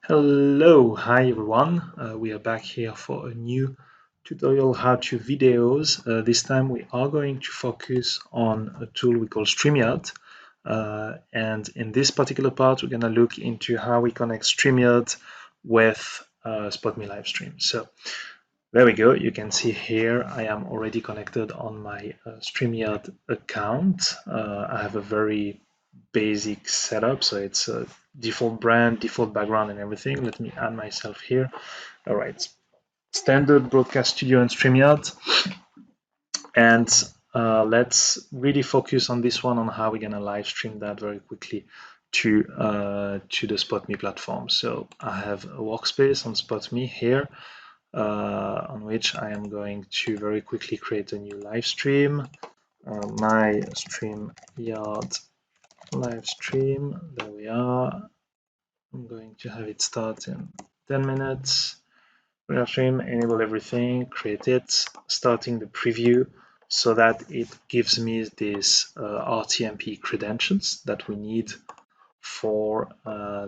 Hello, hi everyone. We are back here for a new tutorial how-to videos. This time we are going to focus on a tool we call StreamYard. And in this particular part, we're going to look into how we connect StreamYard with SpotMe live stream. So there we go. You can see here I am already connected on my StreamYard account. I have a very basic setup, so it's a default brand, default background, and everything. Let me add myself here. All right, standard broadcast studio and StreamYard, and let's really focus on this one on how we're gonna live stream that very quickly to the SpotMe platform. So I have a workspace on SpotMe here on which I am going to very quickly create a new live stream. My StreamYard live stream, there we are. I'm going to have it start in 10 minutes. Live stream, enable everything, create it, starting the preview so that it gives me these RTMP credentials that we need for our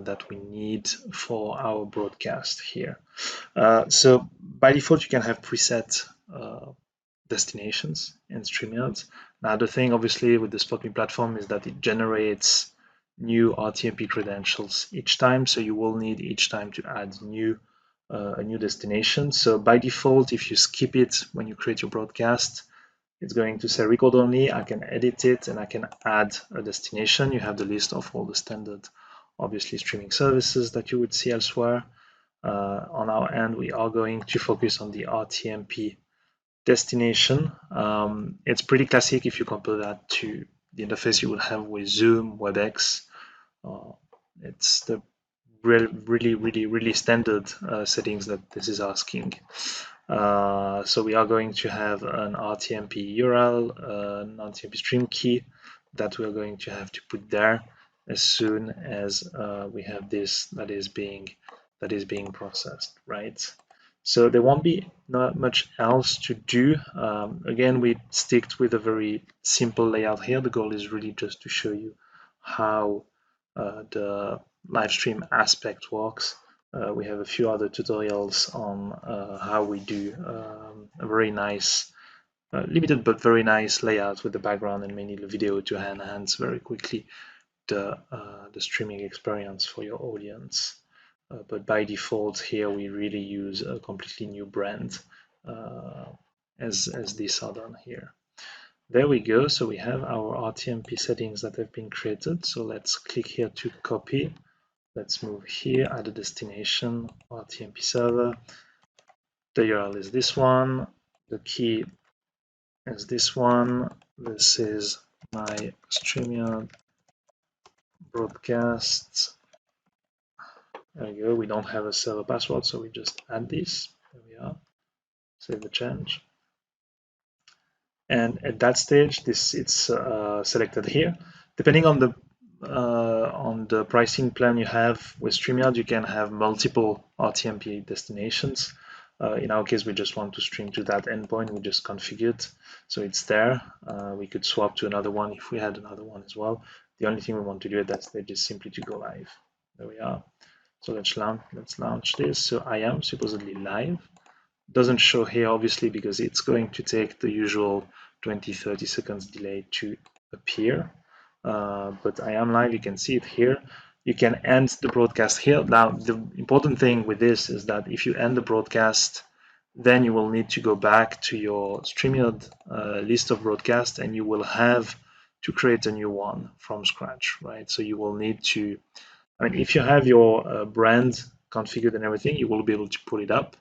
broadcast here. So by default, you can have preset destinations in StreamYard. Now, the thing obviously with the SpotMe platform is that it generates new RTMP credentials each time, so you will need each time to add a new destination. So by default, if you skip it when you create your broadcast, it's going to say record only. I can edit it and I can add a destination. You have the list of all the standard, obviously, streaming services that you would see elsewhere. On our end, we are going to focus on the RTMP destination. It's pretty classic if you compare that to the interface you would have with Zoom, WebEx. It's the really standard settings that this is asking. So we are going to have an RTMP URL, an RTMP stream key that we are going to have to put there as soon as we have this that is being processed, right? So there won't be not much else to do. Again, we stick with a very simple layout here. The goal is really just to show you how the live stream aspect works. We have a few other tutorials on how we do a very nice, limited but very nice layout with the background and mainly the video to enhance very quickly the streaming experience for your audience. But by default here we really use a completely new brand as these are done here. There we go. So we have our RTMP settings that have been created. So let's click here to copy. Let's move here, add a destination, RTMP server. The URL is this one. The key is this one. This is my StreamYard broadcast. There we go. We don't have a server password, so we just add this. There we are. Save the change. And at that stage, it's selected here. Depending on the pricing plan you have with StreamYard, you can have multiple RTMP destinations. In our case, we just want to stream to that endpoint. We just configured, so it's there. We could swap to another one if we had another one as well. The only thing we want to do at that stage is simply to go live. There we are. So let's launch this. So I am supposedly live. Doesn't show here obviously because it's going to take the usual 20-30 seconds delay to appear. But I am live. You can see it here. You can end the broadcast here. Now, the important thing with this is that if you end the broadcast, then you will need to go back to your StreamYard list of broadcasts and you will have to create a new one from scratch, right? So you will need to, I mean, if you have your brand configured and everything, you will be able to pull it up.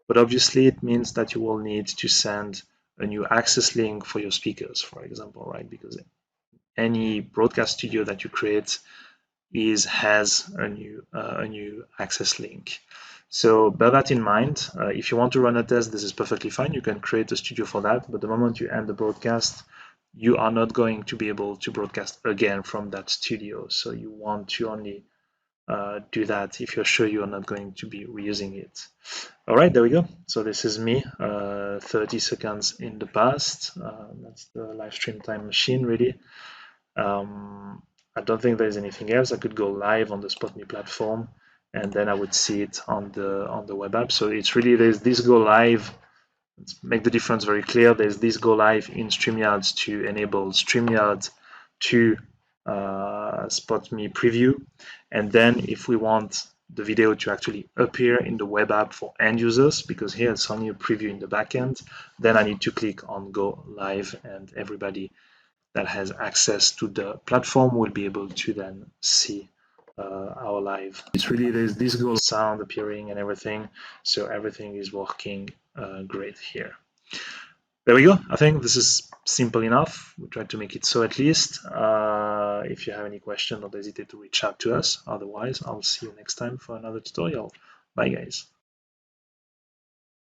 But obviously, it means that you will need to send a new access link for your speakers, for example, right? Because any broadcast studio that you create has a new access link. So bear that in mind. If you want to run a test, this is perfectly fine. You can create a studio for that. But the moment you end the broadcast, you are not going to be able to broadcast again from that studio. So you want to only do that if you're sure you're not going to be reusing it. All right, there we go. So this is me 30 seconds in the past. That's the live stream time machine really. I don't think there's anything else. I could go live on the SpotMe platform and then I would see it on the web app. So it's really, there's this go live. Let's make the difference very clear. There's this go live in StreamYard to enable StreamYard to SpotMe preview, and then if we want the video to actually appear in the web app for end users, because here it's only a preview in the backend, then I need to click on go live, and everybody that has access to the platform will be able to then see our live. It's really, there's this go sound appearing and everything, so everything is working great here. There we go. I think this is simple enough. We tried to make it so at least. If you have any question, don't hesitate to reach out to us. Otherwise, I'll see you next time for another tutorial. Bye, guys.